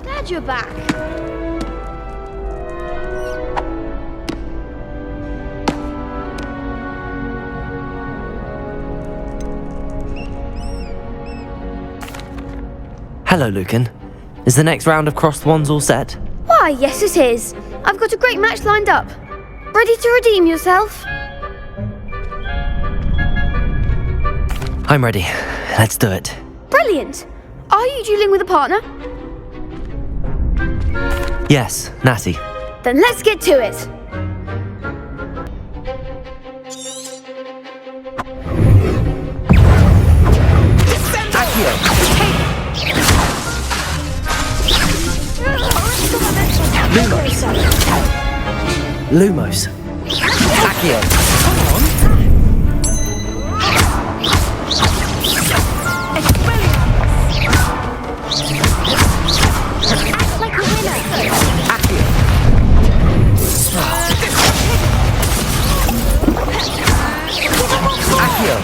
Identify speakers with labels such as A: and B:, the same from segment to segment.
A: Glad you're back.
B: Hello, Lucan. Is the next round of Cross the Wands all set?
A: Why, yes it is. I've got a great match lined up. Ready to redeem yourself?
B: I'm ready. Let's do it.
A: Brilliant. Are you dueling with a partner?
B: Yes, Natty.
A: Then let's get to it.
B: Lumos. Accio. Come on.
A: Act like a winner.
B: Accio. Accio.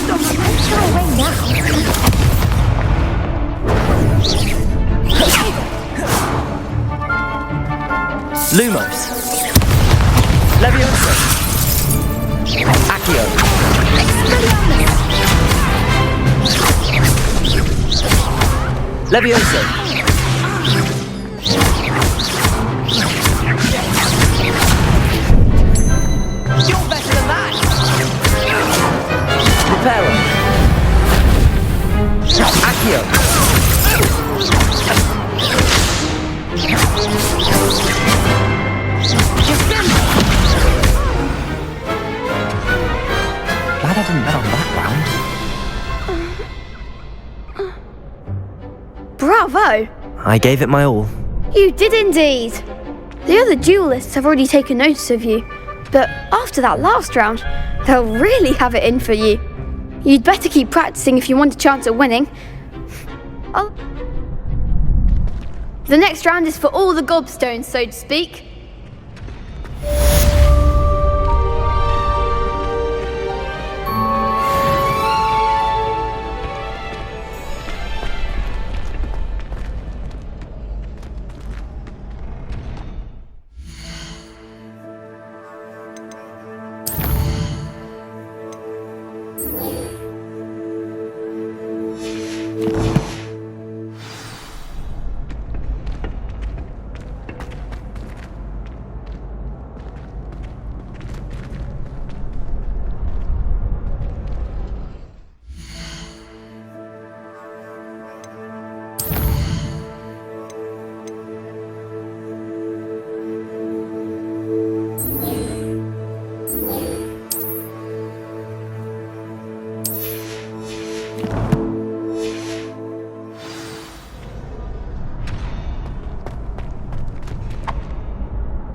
A: Go away now.
B: Lumos. Leviosa. Accio. Leviosa. You're better than that. Reparo. Accio. Glad I didn't bet on that round.
A: Bravo.
B: I gave it my all.
A: You did indeed. The other duelists have already taken notice of you, but after that last round, they'll really have it in for you. You'd better keep practicing if you want a chance at winning. The next round is for all the gobstones, so to speak.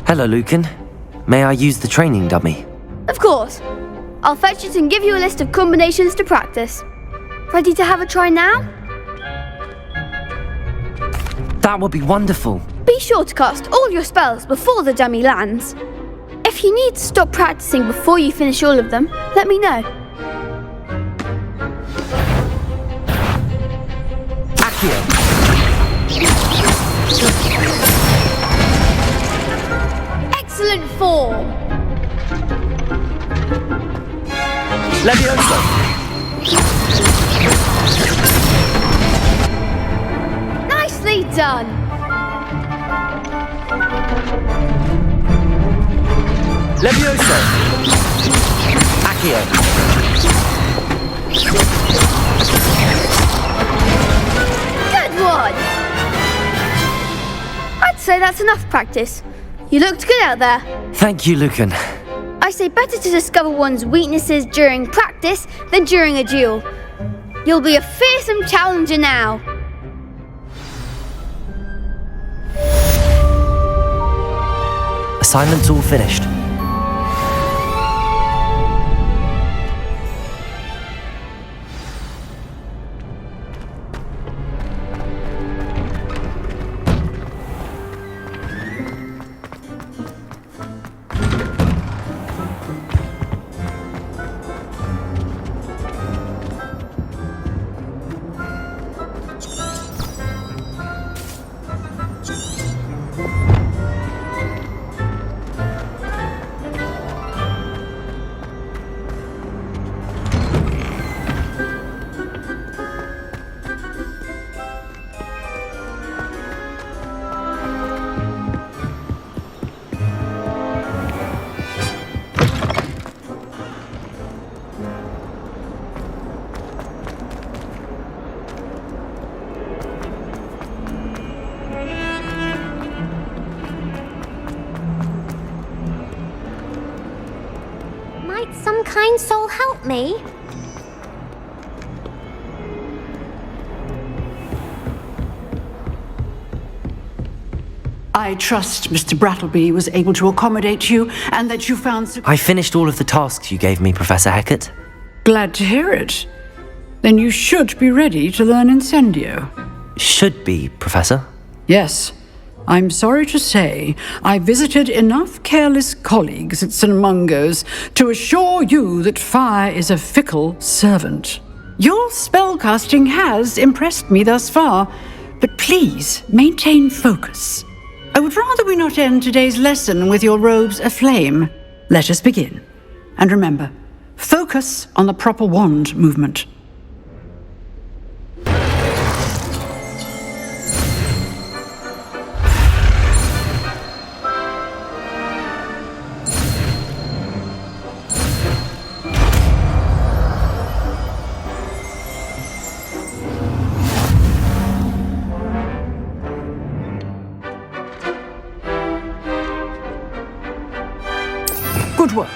B: Hello, Lucan. May I use the training dummy?
A: Of course. I'll fetch it and give you a list of combinations to practice. Ready to have a try now?
B: That would be wonderful.
A: Be sure to cast all your spells before the dummy lands. If you need to stop practicing before you finish all of them, let me know.
B: Accio.
A: excellent form.
B: Levioso!
A: Nicely done.
B: Levioso! Accio!
A: Good one. I'd say that's enough practice. You looked good out there.
B: Thank you, Lucan.
A: I say better to discover one's weaknesses during practice than during a duel. You'll be a fearsome challenger now.
B: Assignment's all finished.
C: Might some kind soul help me?
D: I trust Mr. Brattleby was able to accommodate you and that you found...
B: I finished all of the tasks you gave me, Professor Hecat.
D: Glad to hear it. Then you should be ready to learn Incendio.
B: Should be, Professor.
D: Yes. I'm sorry to say, I visited enough careless colleagues at St. Mungo's to assure you that fire is a fickle servant. Your spellcasting has impressed me thus far, but please maintain focus. I would rather we not end today's lesson with your robes aflame. Let us begin. And remember, focus on the proper wand movement. Good work.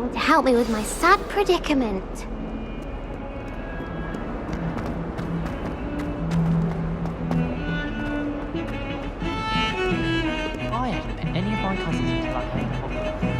C: something to help me with my sad predicament.
B: I hadn't met any of my cousins until I came to Hogwarts.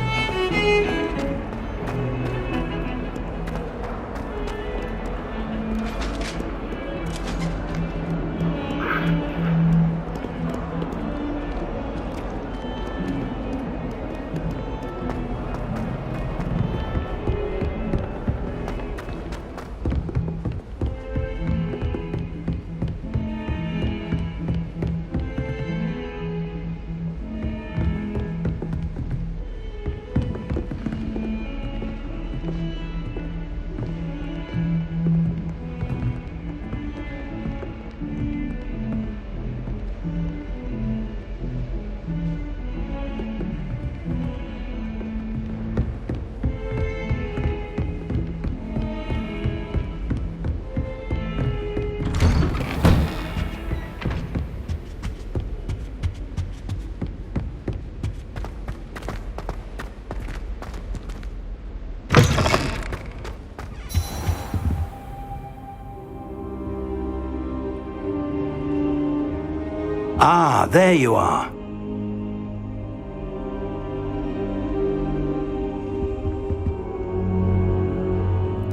E: Ah, there you are.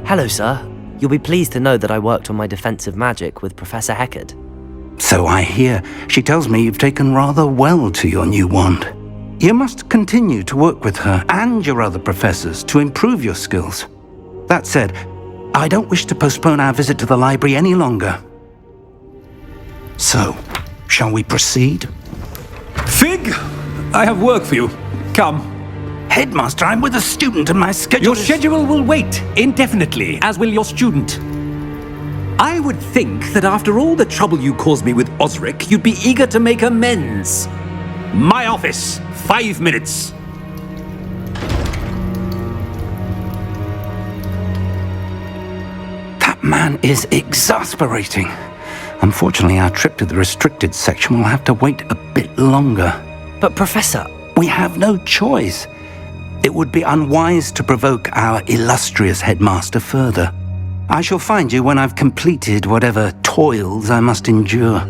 B: Hello, sir. You'll be pleased to know that I worked on my defensive magic with Professor Heckard.
E: So I hear. She tells me you've taken rather well to your new wand. You must continue to work with her and your other professors to improve your skills. That said, I don't wish to postpone our visit to the library any longer. So, shall we proceed?
F: Fig, I have work for you. Come.
E: Headmaster, I'm with a student and my schedule
F: Your schedule will wait indefinitely, as will your student. I would think that after all the trouble you caused me with Osric, you'd be eager to make amends. My office, 5 minutes.
E: That man is exasperating. Unfortunately, our trip to the restricted section will have to wait a bit longer.
B: But Professor...
E: We have no choice. It would be unwise to provoke our illustrious headmaster further. I shall find you when I've completed whatever toils I must endure.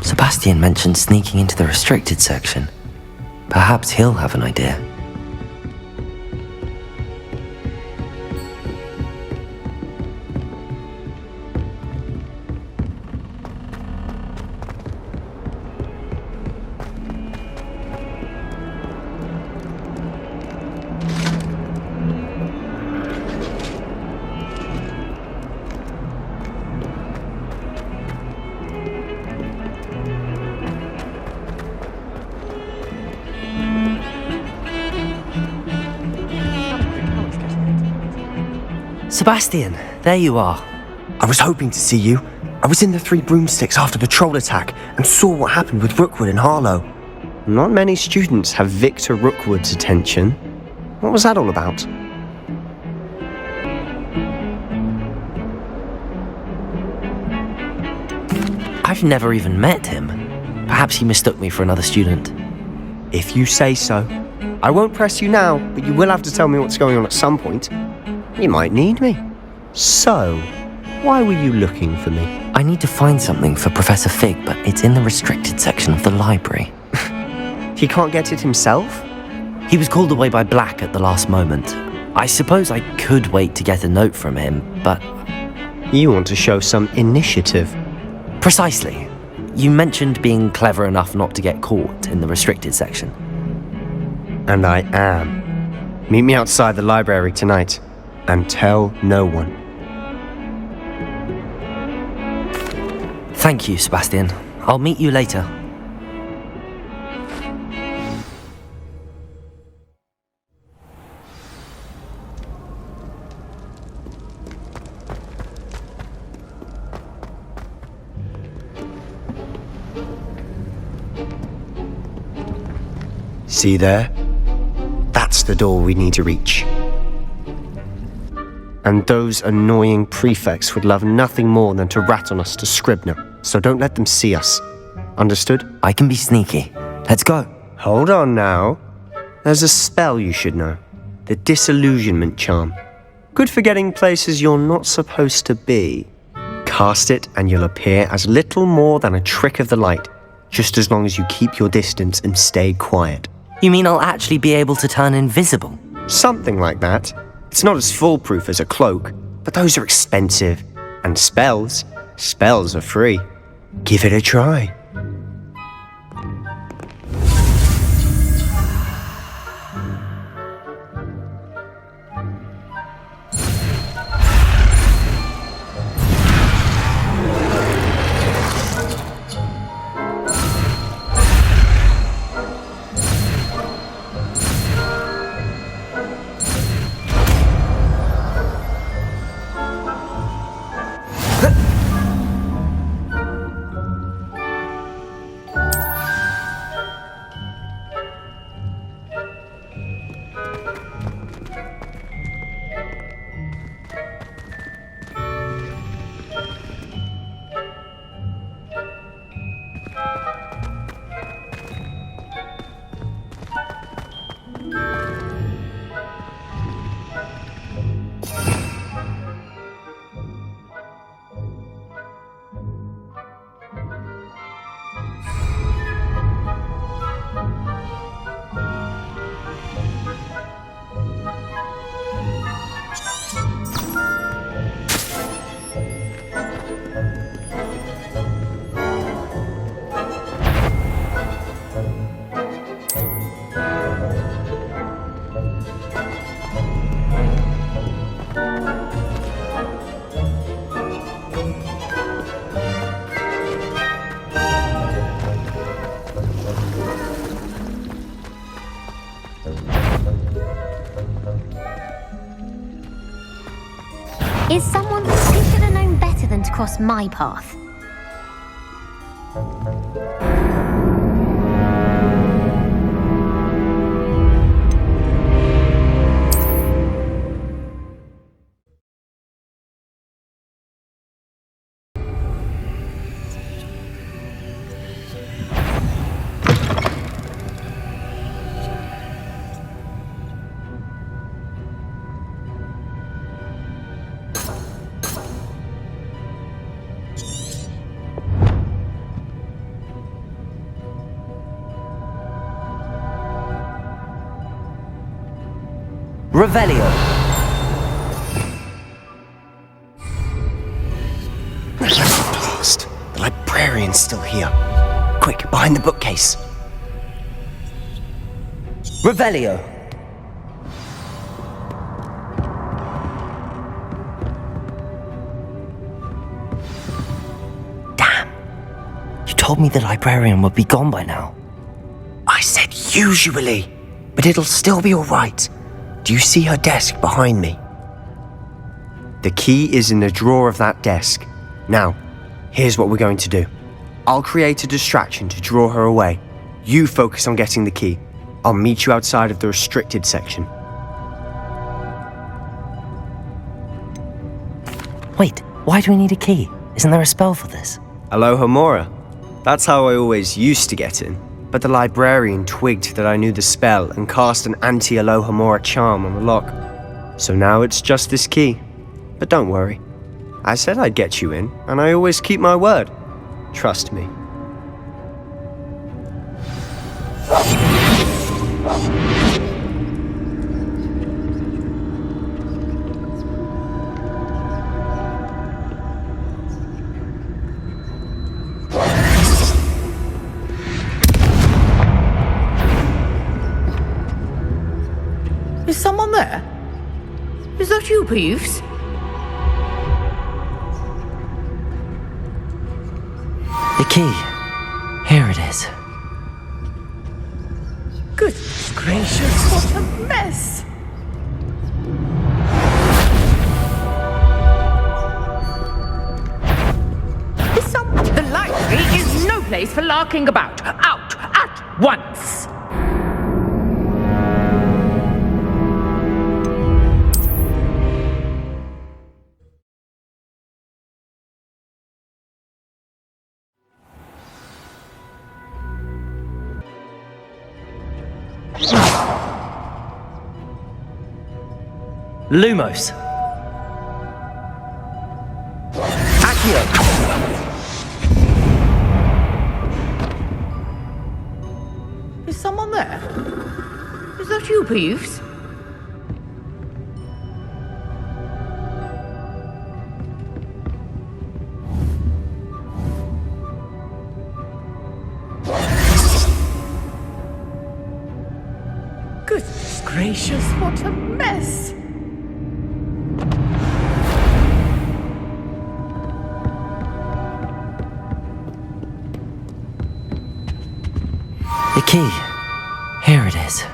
B: Sebastian mentioned sneaking into the restricted section. Perhaps he'll have an idea. Sebastian, there you are.
G: I was hoping to see you. I was in the Three Broomsticks after the troll attack and saw what happened with Rookwood and Harlow. Not many students have Victor Rookwood's attention. What was that all about?
B: I've never even met him. Perhaps he mistook me for another student.
G: If you say so. I won't press you now, but you will have to tell me what's going on at some point. You might need me. So, why were you looking for me?
B: I need to find something for Professor Fig, but it's in the restricted section of the library.
G: He can't get it himself?
B: He was called away by Black at the last moment. I suppose I could wait to get a note from him, but...
G: You want to show some initiative.
B: Precisely. You mentioned being clever enough not to get caught in the restricted section.
G: And I am. Meet me outside the library tonight, and tell no one.
B: Thank you, Sebastian. I'll meet you later.
G: See there? That's the door we need to reach. And those annoying prefects would love nothing more than to rat on us to Scribner, so don't let them see us. Understood?
B: I can be sneaky. Let's go.
G: Hold on now. There's a spell you should know. The Disillusionment Charm. Good for getting places you're not supposed to be. Cast it and you'll appear as little more than a trick of the light, just as long as you keep your distance and stay quiet.
B: You mean I'll actually be able to turn invisible?
G: Something like that. It's not as foolproof as a cloak, but those are expensive. And spells are free. Give it a try.
C: Is someone who should have known better than to cross my path?
B: Revelio.
G: Blast. The librarian's still here. Quick, behind the bookcase.
B: Revelio. Damn. You told me the librarian would be gone by now.
G: I said usually, but it'll still be all right. Do you see her desk behind me? The key is in the drawer of that desk. Now, here's what we're going to do. I'll create a distraction to draw her away. You focus on getting the key. I'll meet you outside of the restricted section.
B: Wait, why do we need a key? Isn't there a spell for this?
G: Alohomora. That's how I always used to get in. But the librarian twigged that I knew the spell and cast an anti-Alohomora charm on the lock. So now it's just this key. But don't worry. I said I'd get you in, and I always keep my word. Trust me.
H: someone there? Is that you, Peeves?
B: The key. Here it is.
H: Goodness gracious, what a mess! The library is no place for larking about. Out at once!
B: Lumos. Accio.
H: Is someone there? Is that you, Peeves? Goodness gracious, what a mess!
B: The key. Here it is.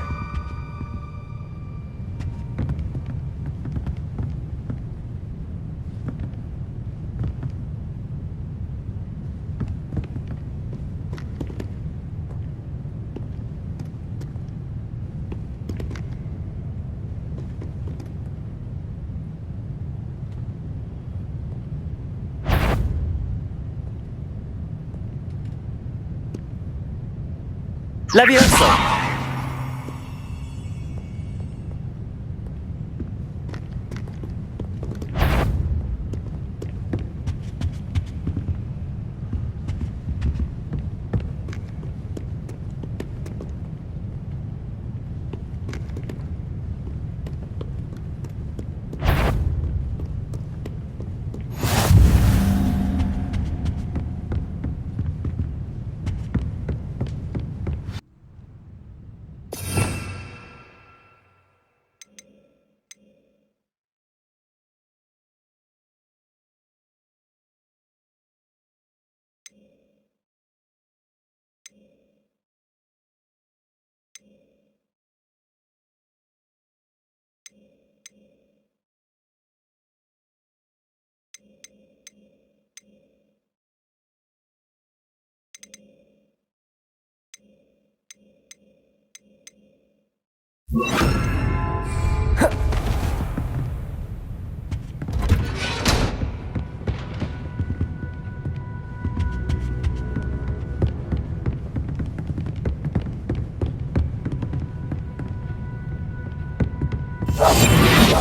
B: Levioso!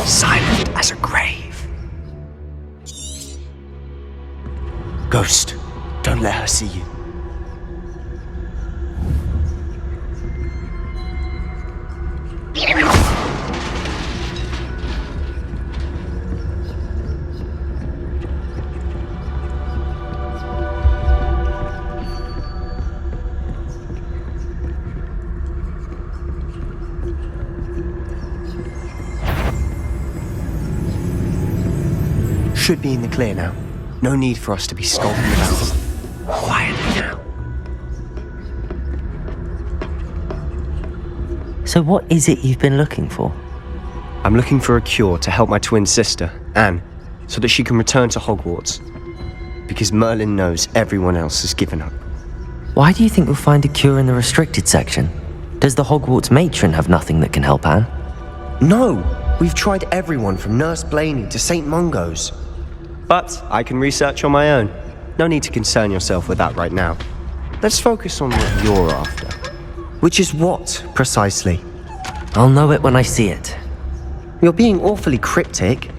G: Silent as a grave. Ghost, don't let her see you. Should be in the clear now. No need for us to be skulking about. Quietly now.
B: So what is it you've been looking for?
G: I'm looking for a cure to help my twin sister, Anne, so that she can return to Hogwarts. Because Merlin knows everyone else has given up.
B: Why do you think we'll find a cure in the restricted section? Does the Hogwarts matron have nothing that can help Anne?
G: No! We've tried everyone from Nurse Blaney to St. Mungo's. But I can research on my own. No need to concern yourself with that right now. Let's focus on what you're after. Which is what, precisely?
B: I'll know it when I see it.
G: You're being awfully cryptic.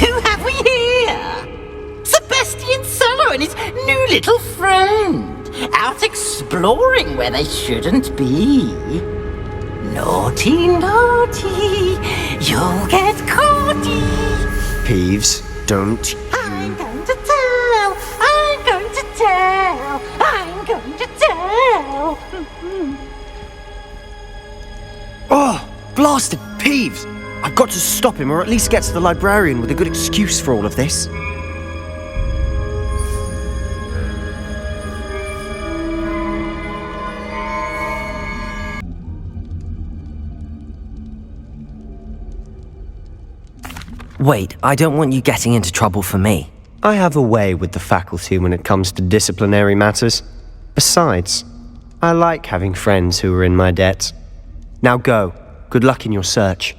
H: Who have we here?
I: new little friend, out exploring where they shouldn't be. Naughty, naughty, you'll get caughty.
G: Peeves, don't.
I: I'm going to tell, I'm going to tell, I'm going to tell.
G: Oh, blasted Peeves! I've got to stop him, or at least get to the librarian with a good excuse for all of this.
B: Wait, I don't want you getting into trouble for me.
G: I have a way with the faculty when it comes to disciplinary matters. Besides, I like having friends who are in my debt. Now go. Good luck in your search.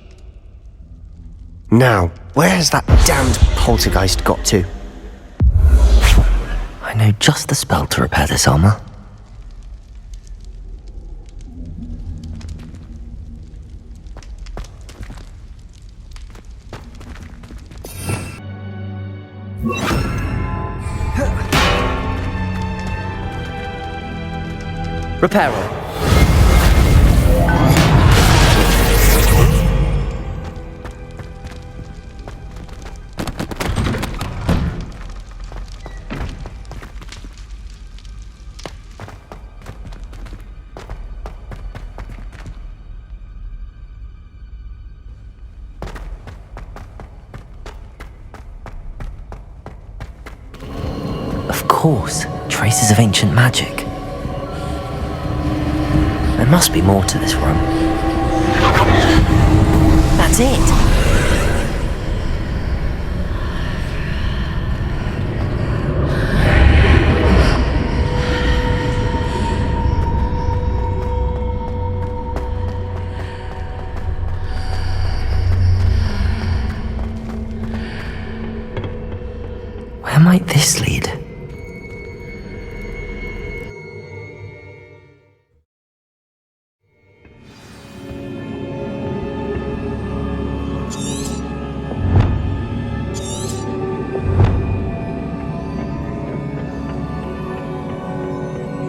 G: Now, where has that damned poltergeist got to?
B: I know just the spell to repair this armor.
G: Reparo.
B: Of course, traces of ancient magic. There must be more to this room. That's it! Where might this lead?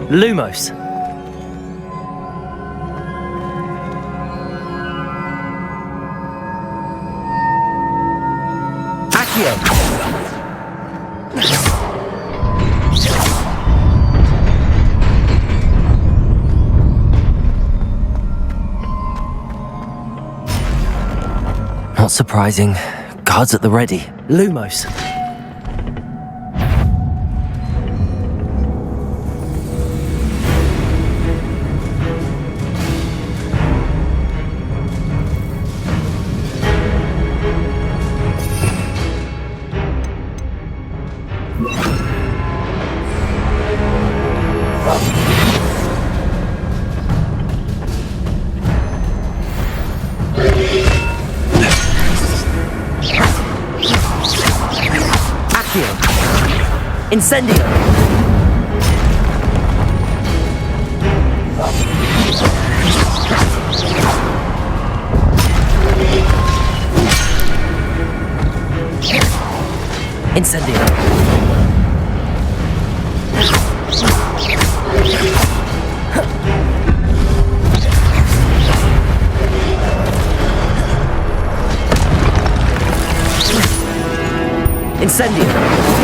G: Lumos. Accio.
B: Not surprising. Guards at the ready.
G: Lumos.
B: Incendio! Incendio! Incendio!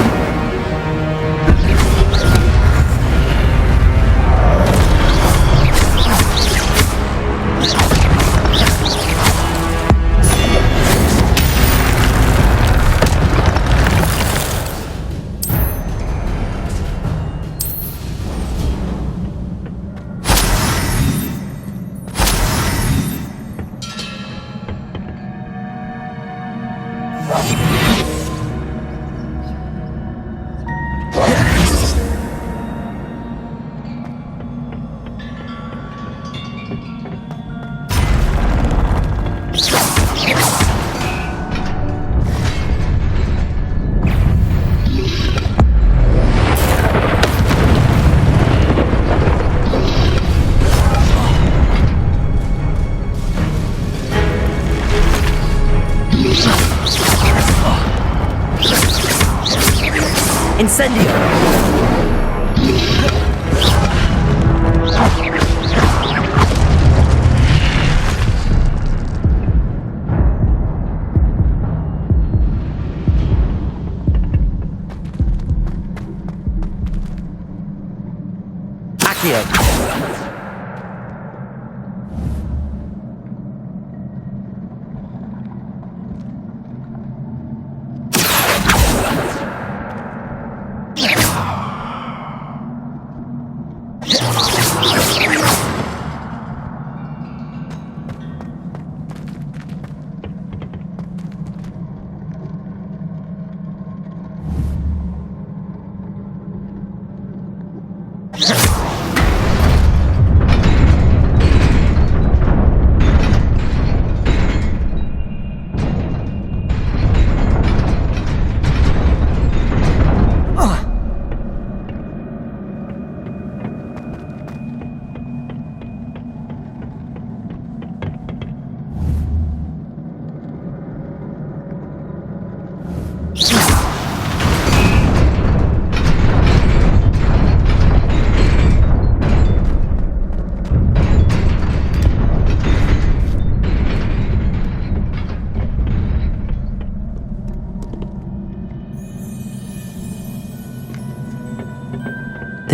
B: Incendio!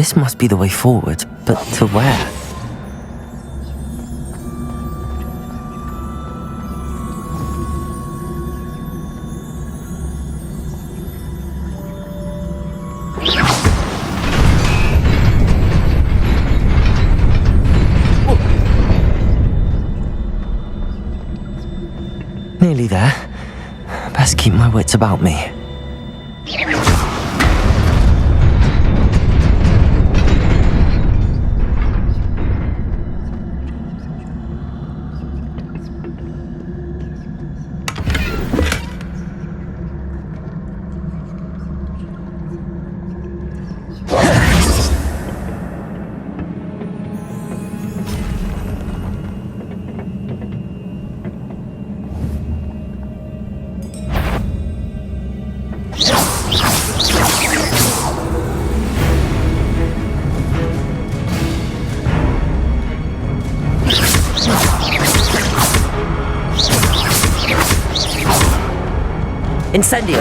B: This must be the way forward, but to where? Nearly there. Best keep my wits about me.
J: Incendio!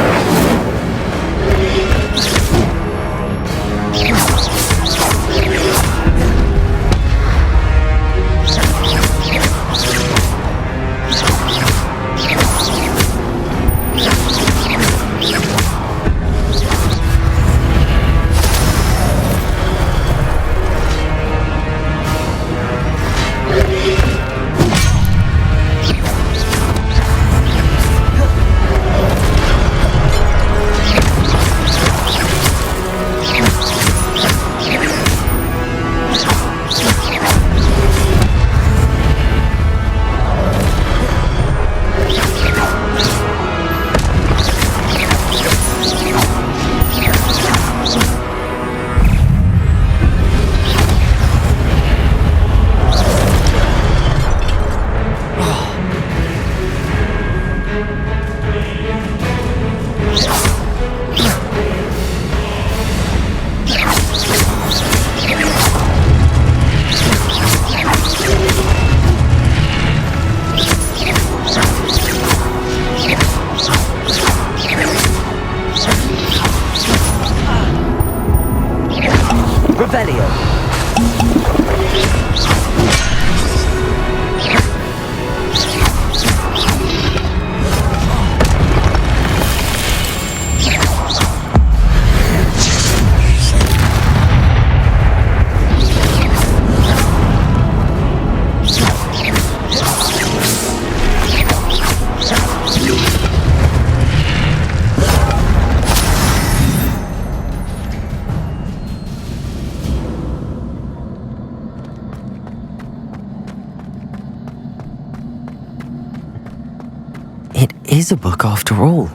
B: It is a book after all.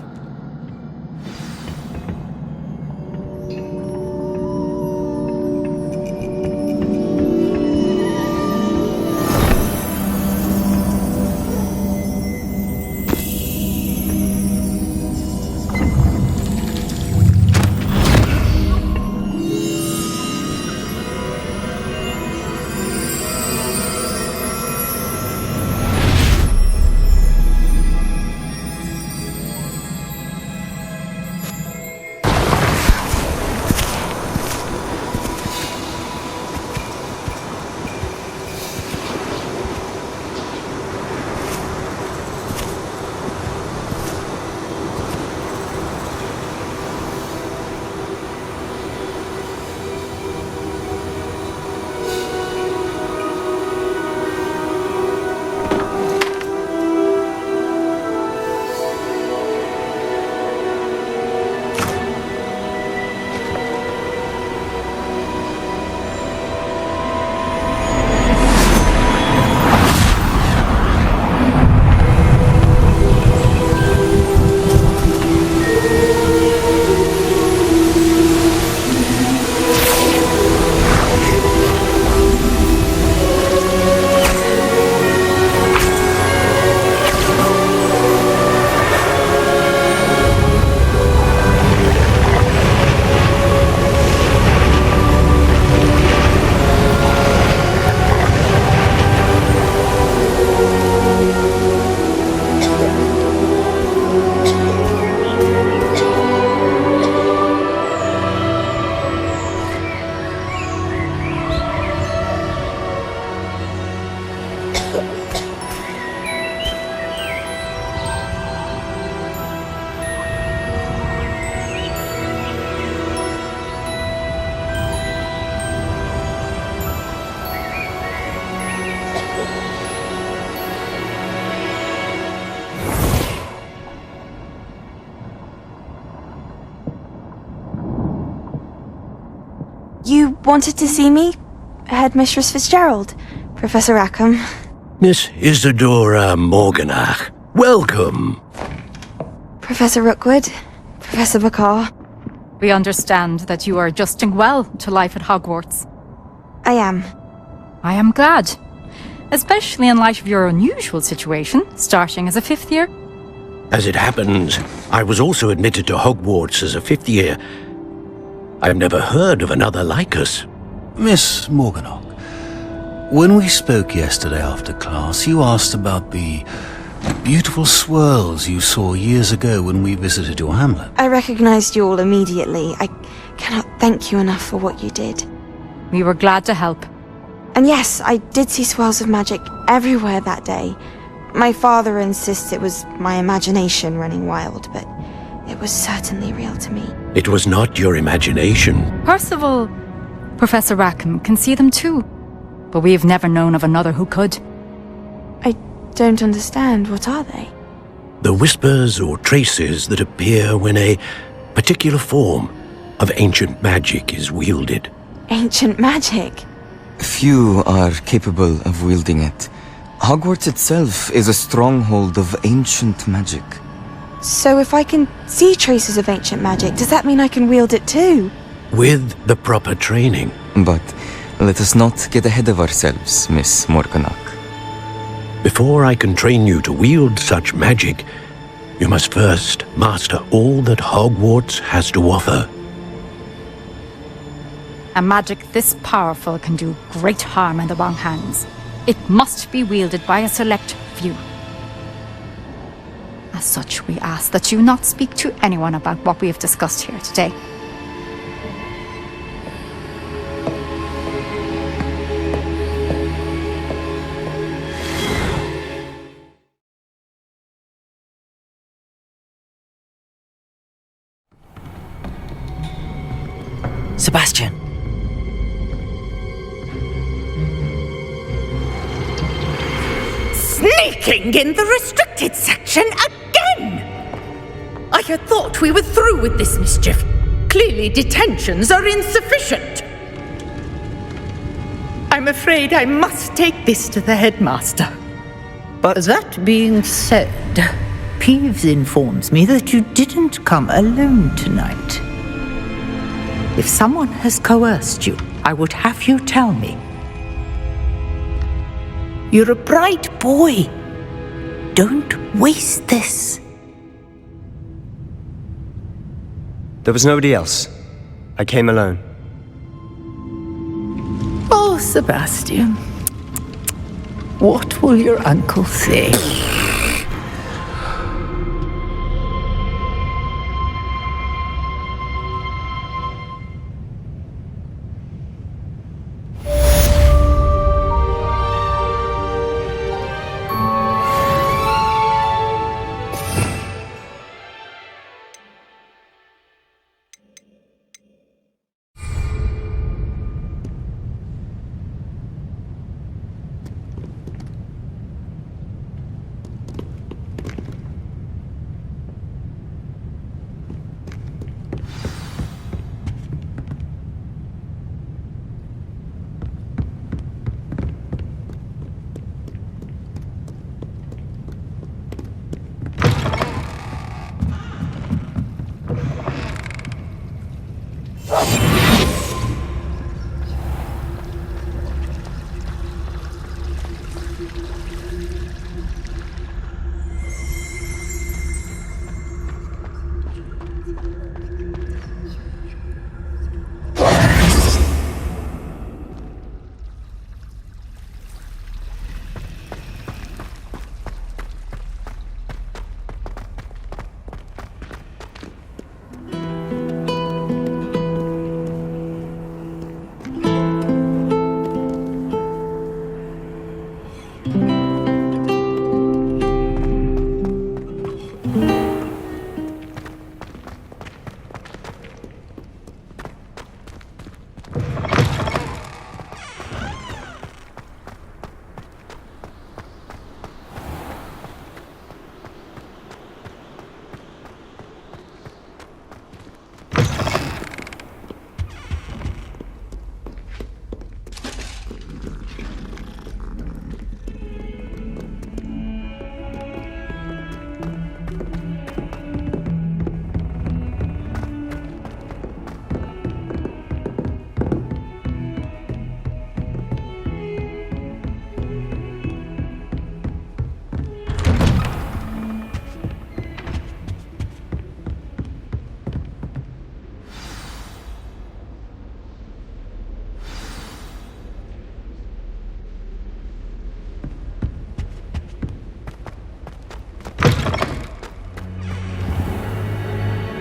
J: wanted to see me? Headmistress Fitzgerald, Professor Rackham.
K: Miss Isadora Morganach, welcome.
J: Professor Rookwood, Professor Bakar.
L: We understand that you are adjusting well to life at Hogwarts.
J: I am.
L: I am glad. Especially in light of your unusual situation, starting as a 5th year.
K: As it happens, I was also admitted to Hogwarts as a 5th year. I've never heard of another like us.
M: Miss Morganach, when we spoke yesterday after class, you asked about the beautiful swirls you saw years ago when we visited your hamlet.
J: I recognized you all immediately. I cannot thank you enough for what you did.
L: We were glad to help.
J: And yes, I did see swirls of magic everywhere that day. My father insists it was my imagination running wild, but it was certainly real to me.
K: It was not your imagination.
L: Percival, Professor Rackham can see them too. But we have never known of another who could.
J: I don't understand. What are they?
K: The whispers or traces that appear when a particular form of ancient magic is wielded.
J: Ancient magic?
N: Few are capable of wielding it. Hogwarts itself is a stronghold of ancient magic.
J: So if I can see traces of ancient magic, does that mean I can wield it too?
K: With the proper training.
N: But let us not get ahead of ourselves, Miss Morganach.
K: Before I can train you to wield such magic, you must first master all that Hogwarts has to offer.
L: A magic this powerful can do great harm in the wrong hands. It must be wielded by a select few. As such, we ask that you not speak to anyone about what we have discussed here today.
B: Sebastian!
H: Sneaking in the restricted section again! I had thought we were through with this mischief. Clearly detentions are insufficient. I'm afraid I must take this to the headmaster.
O: But that being said, Peeves informs me that you didn't come alone tonight. If someone has coerced you, I would have you tell me. You're a bright boy. Don't waste this.
G: There was nobody else. I came alone.
O: Oh, Sebastian. What will your uncle say?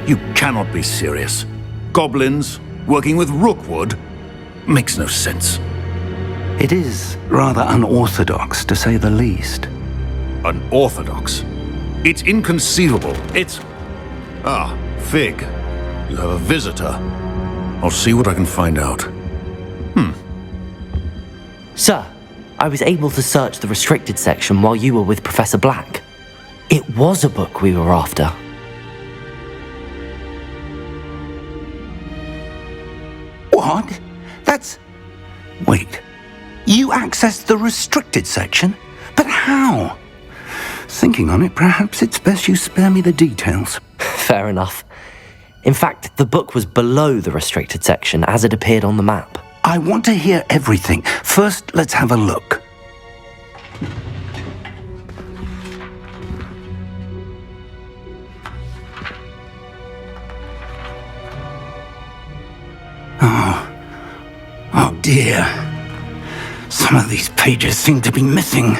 M: You cannot be serious. Goblins working with Rookwood? Makes no sense.
E: It is rather unorthodox, to say the least.
M: Unorthodox? It's inconceivable. It's... Ah, Fig. You have a visitor. I'll see what I can find out.
B: Sir, I was able to search the restricted section while you were with Professor Black. It was a book we were after.
E: What? That's... Wait. You accessed the restricted section? But how? Thinking on it, perhaps it's best you spare me the details.
B: Fair enough. In fact, the book was below the restricted section as it appeared on the map.
E: I want to hear everything. First, let's have a look. Oh dear. Some of these pages seem to be missing.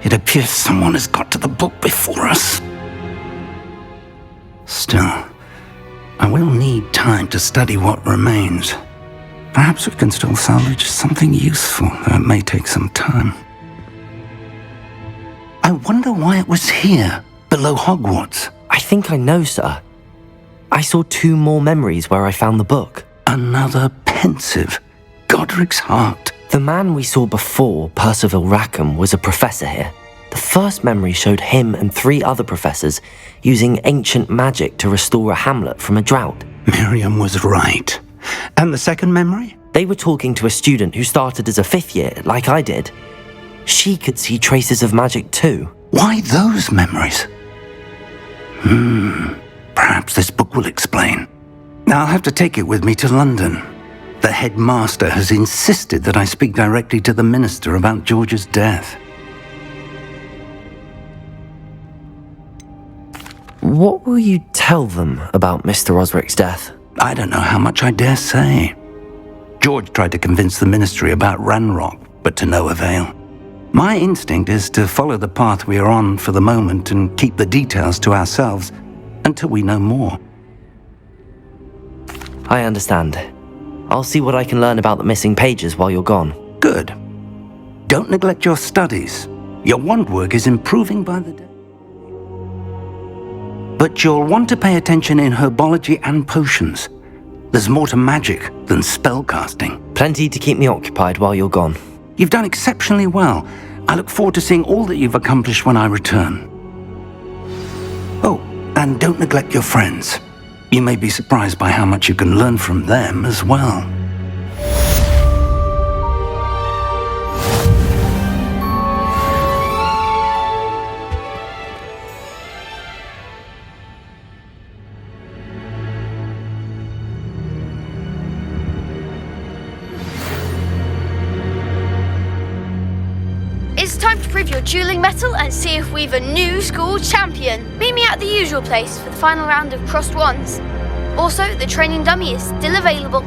E: It appears someone has got to the book before us. Still, I will need time to study what remains. Perhaps we can still salvage something useful, though it may take some time. I wonder why it was here, below Hogwarts.
B: I think I know, sir. I saw 2 more memories where I found the book.
E: Another pensive. Godric's heart.
B: The man we saw before, Percival Rackham, was a professor here. The first memory showed him and 3 other professors using ancient magic to restore a hamlet from a drought.
E: Miriam was right. And the second memory?
B: They were talking to a student who started as a 5th year, like I did. She could see traces of magic too.
E: Why those memories? Perhaps this book will explain. I'll have to take it with me to London. The headmaster has insisted that I speak directly to the minister about George's death.
B: What will you tell them about Mr. Osric's death?
E: I don't know how much I dare say. George tried to convince the ministry about Ranrock, but to no avail. My instinct is to follow the path we are on for the moment and keep the details to ourselves until we know more.
B: I understand. I'll see what I can learn about the missing pages while you're gone.
E: Good. Don't neglect your studies. Your wand work is improving by the day. But you'll want to pay attention in herbology and potions. There's more to magic than spellcasting.
B: Plenty to keep me occupied while you're gone.
E: You've done exceptionally well. I look forward to seeing all that you've accomplished when I return. Oh, and don't neglect your friends. You may be surprised by how much you can learn from them as well.
A: It's time to prove your dueling mettle and see if we've a new school champion. Meet me at the usual place for the final round of crossed wands. Also, the training dummy is still available.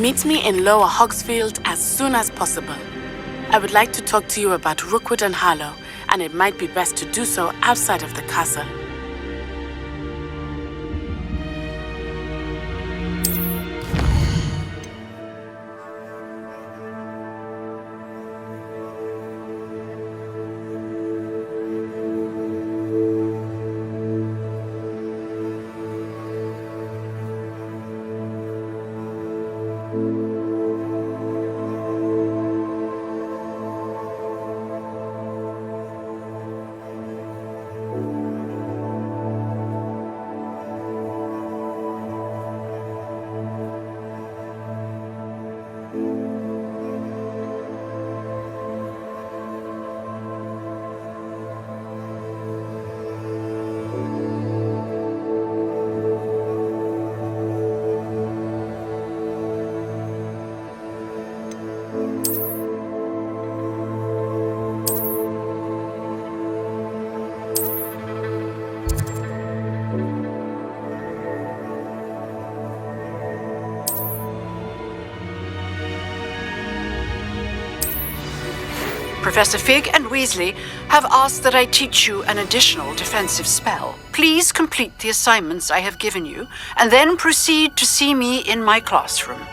P: Meet me in Lower Hogsfield as soon as possible. I would like to talk to you about Rookwood and Harlow, and it might be best to do so outside of the castle.
D: Professor Fig and Weasley have asked that I teach you an additional defensive spell. Please complete the assignments I have given you, and then proceed to see me in my classroom.